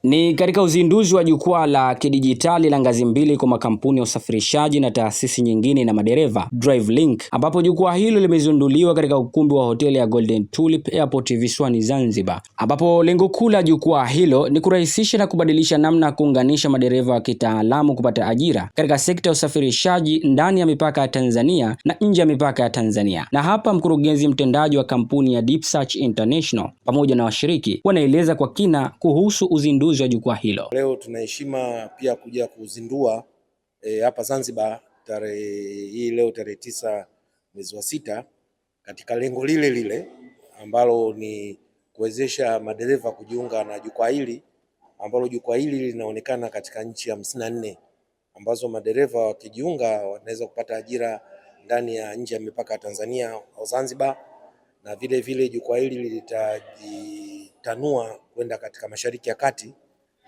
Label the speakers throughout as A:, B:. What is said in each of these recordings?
A: Ni katika uzinduzi wa jukwaa la kidijitali la ngazi mbili kwa makampuni ya usafirishaji na taasisi nyingine na madereva, DriveLink, ambapo jukwaa hilo limezinduliwa katika ukumbi wa hoteli ya Golden Tulip Airport visiwani Zanzibar, ambapo lengo kuu la jukwaa hilo ni kurahisisha na kubadilisha namna ya kuunganisha madereva wa kitaalamu kupata ajira katika sekta ya usafirishaji ndani ya mipaka ya Tanzania na nje ya mipaka ya Tanzania. Na hapa mkurugenzi mtendaji wa kampuni ya Deep Search International pamoja na washiriki wanaeleza kwa kina kuhusu uzinduzi wa jukwaa hilo.
B: Leo tunaheshima pia kuja kuzindua hapa Zanzibar leo tarehe 9 mwezi wa 6 katika lengo lile lile ambalo ni kuwezesha madereva kujiunga na jukwaa hili, ambalo jukwaa hili linaonekana katika nchi 54 ambazo madereva wakijiunga wanaweza kupata ajira ndani ya nje ya mipaka ya Tanzania au Zanzibar, na vile vile jukwaa hili litajitanua kwenda katika Mashariki ya Kati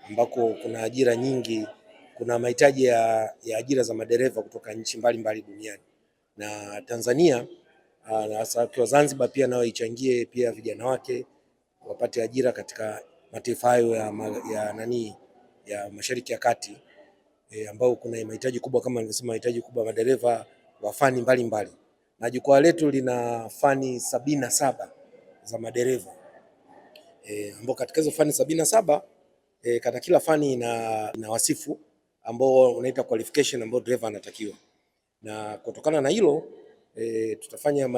B: ambako kuna ajira nyingi, kuna mahitaji ya ajira za madereva kutoka nchi mbalimbali duniani. Na Tanzania na hasa kwa Zanzibar pia nao ichangie pia vijana wake wapate ajira katika mataifa hayo ya Mashariki ya Kati ambao kuna mahitaji kubwa, kama nilivyosema, mahitaji kubwa madereva wa fani mbalimbali. Na jukwaa letu lina fani 77 za madereva ambao katika hizo fani 77 katika kila fani ina wasifu ambao unaita qualification ambao driver anatakiwa. Na kutokana na hilo tutafanya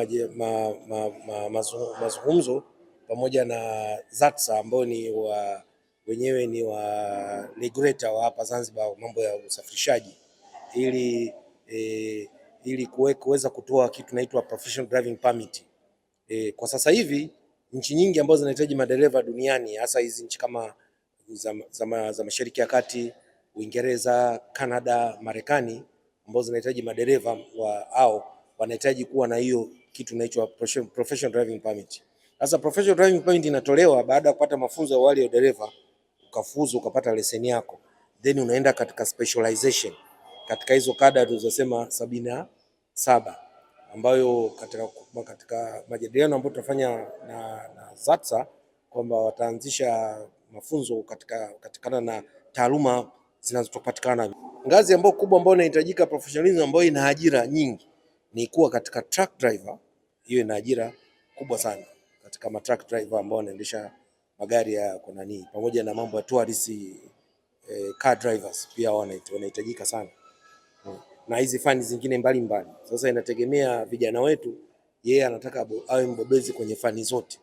B: mazungumzo pamoja na ZATSA ambao wenyewe ni wa regulator wa hapa Zanzibar mambo ya usafirishaji, ili kuweza kutoa kitu kinaitwa professional driving permit. Kwa sasa hivi nchi nyingi ambazo zinahitaji madereva duniani, hasa hizi nchi kama za Mashariki ya Kati, Uingereza, Canada, Marekani, ambazo zinahitaji madereva wanahitaji kuwa na hiyo kitu inaitwa professional driving permit. Sasa professional driving permit inatolewa baada ya kupata mafunzo ya awali ya dereva, ukafuzu ukapata leseni yako, then unaenda katika specialization katika hizo kada tulizosema 77, ambayo katika majadiliano ambayo tutafanya na ZATSA kwamba wataanzisha mafunzo katikana na taaluma zinazopatikana. Ngazi ambayo kubwa ambayo inahitajika professionalism ambayo ina ajira nyingi ni kuwa katika truck driver. Hiyo ina ajira kubwa sana katika truck driver ambao wanaendesha magari ya pamoja na mambo ya tourist car drivers pia wanahitajika sana, na hizi fani zingine mbalimbali. Sasa inategemea vijana wetu, yeye anataka awe mbobezi kwenye fani zote.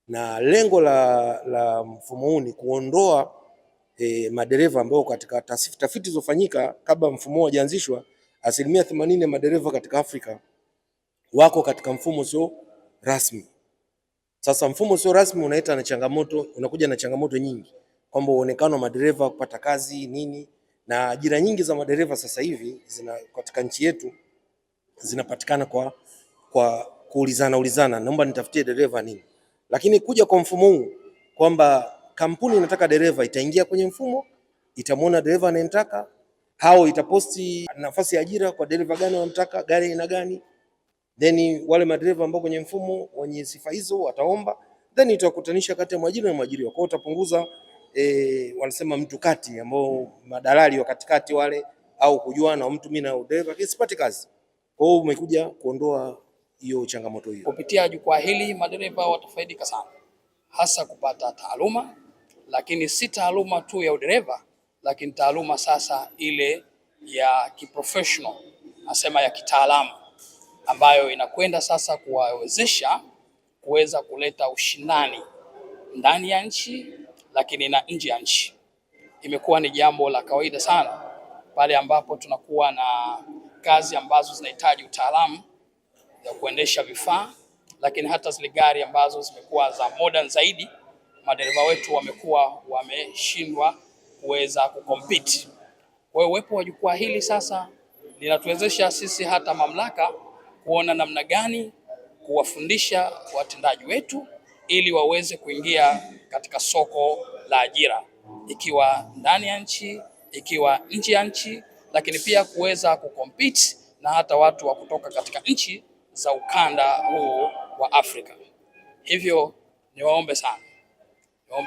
B: Na lengo la mfumo huu ni kuondoa madereva ambao katika tafiti zilizofanyika kabla mfumo hujaanzishwa, 80% ya madereva katika Afrika wako katika mfumo sio rasmi. Sasa mfumo sio rasmi unakuja na changamoto nyingi, kwamba uonekano wa madereva kupata kazi nini, na ajira nyingi za madereva sasa hivi katika nchi yetu zinapatikana kwa kuulizana, naomba nitafutie dereva nini. Lakini kuja kwa mfumo huu kwamba kampuni inataka dereva, itaingia kwenye mfumo, itamwona dereva anayemtaka, au itaposti nafasi ya ajira kwa dereva gani wanamtaka, gari aina gani, then wale madereva ambao kwenye mfumo wenye sifa hizo wataomba, then itakutanisha kati ya mwajiri na mwajiriwa. Kwa hiyo utapunguza wanasema mtu kati, ambao madalali wa katikati wale, au kujua na mtu mimi na dereva kisipate kazi. Kwa hiyo umekuja kuondoa hiyo changamoto hiyo.
C: Kupitia jukwaa hili madereva watafaidika sana, hasa kupata taaluma, lakini si taaluma tu ya udereva, lakini taaluma sasa ile ya kiprofessional, nasema ya kitaalamu, ambayo inakwenda sasa kuwawezesha kuweza kuleta ushindani ndani ya nchi lakini na nje ya nchi. Imekuwa ni jambo la kawaida sana pale ambapo tunakuwa na kazi ambazo zinahitaji utaalamu ya kuendesha vifaa, lakini hata zile gari ambazo zimekuwa za modern zaidi, madereva wetu wameshindwa kuweza kucompete. Kwa hiyo uwepo wa jukwaa hili sasa linatuwezesha sisi hata mamlaka kuona namna gani kuwafundisha watendaji wetu ili waweze kuingia katika soko la ajira, ikiwa ndani ya nchi, ikiwa nje ya nchi, lakini pia kuweza kucompete na hata watu wa kutoka katika nchi za ukanda huu wa Afrika. Hivyo niwaombe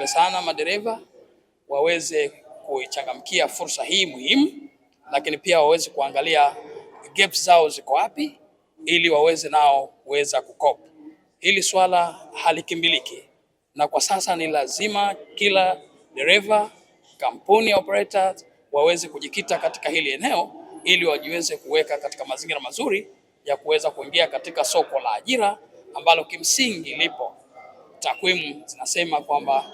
C: sana madereva waweze kuichangamkia fursa hii muhimu, lakini pia waweze kuangalia gaps zao ziko wapi ili waweze nao kuweza kukopa. Hili swala halikimbiliki, na kwa sasa ni lazima kila dereva, kampuni operators waweze kujikita katika hili eneo ili wajiweze kuweka katika mazingira mazuri ya kuweza kuingia katika soko la ajira ambalo kimsingi lipo. Takwimu zinasema kwamba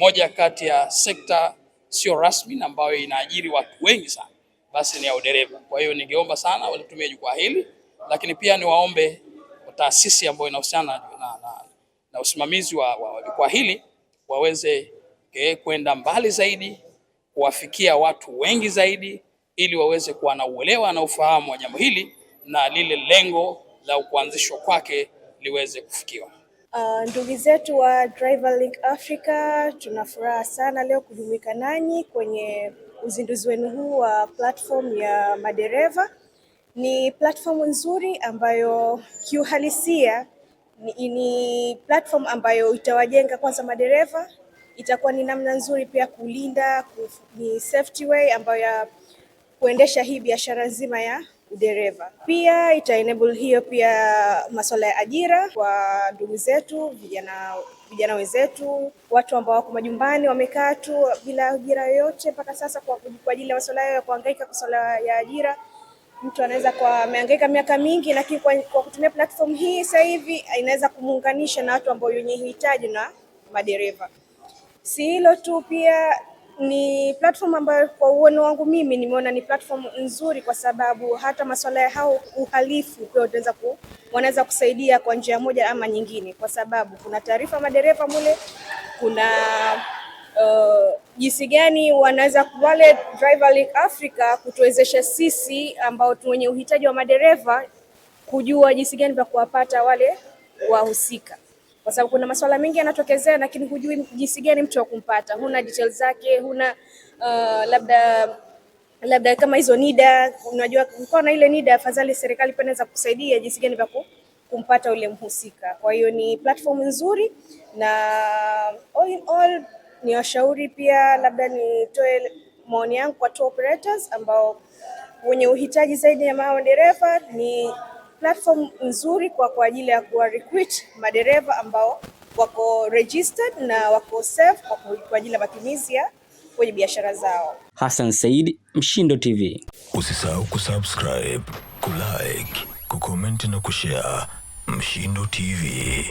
C: moja kati ya sekta sio rasmi ambayo inaajiri watu wengi sana basi ni ya udereva. Kwa hiyo ningeomba sana walitumie jukwaa hili, lakini pia niwaombe taasisi ambayo inahusiana na usimamizi wa jukwaa hili waweze kwenda mbali zaidi, kuwafikia watu wengi zaidi ili waweze kuwa na uelewa na ufahamu wa jambo hili na lile lengo la kuanzishwa kwake liweze kufikiwa.
D: Ndugu zetu wa Driver Link Africa, tuna furaha sana leo kujumuika nanyi kwenye uzinduzi wenu huu wa platform ya madereva. Ni platform nzuri ambayo kiuhalisia ni platform ambayo itawajenga kwanza madereva, itakuwa ni namna nzuri pia kulinda, ni safety way ambayo ya kuendesha hii biashara nzima ya udereva. Pia ita enable hiyo pia masuala ya ajira kwa ndugu zetu, vijana wenzetu, watu ambao wako majumbani wamekaa tu bila ajira yoyote mpaka sasa kwa ajili ya masuala ya kuhangaika kwa masuala ya ajira. Mtu anaweza kwa amehangaika miaka mingi, lakini kwa kutumia platform hii sasa hivi inaweza kumuunganisha na watu ambao wenye hitaji na madereva. Si hilo tu, pia ni platform ambayo kwa uono wangu mimi nimeona ni platform nzuri kwa sababu hata masuala ya hao uhalifu pia wanaweza kusaidia kwa njia moja ama nyingine, kwa sababu kuna taarifa madereva mule, kuna jinsi gani wanaweza wale Driver Link Africa kutuwezesha sisi ambao wenye uhitaji wa madereva kujua jinsi gani vya kuwapata wale wahusika, kwa sababu kuna masuala mengi yanatokezea lakini hujui jinsi gani mtu wa kumpata, huna details zake, huna labda kama hizo NIDA, unajua uko na ile NIDA, afadhali serikali pia inaweza kusaidia jinsi gani vya kumpata ule mhusika. Kwa hiyo ni platform nzuri, na all in all ni washauri pia, labda nitoe maoni yangu kwa tour operators ambao wenye uhitaji zaidi ya madereva. Ni platform nzuri kwa ajili ya kuwa recruit madereva ambao wako registered na wako safe kwa ajili ya matumizi ya kwenye biashara zao.
A: Hassan Said, Mshindo TV.
E: Usisahau kusubscribe, kulike, kucomment na kushare. Mshindo TV.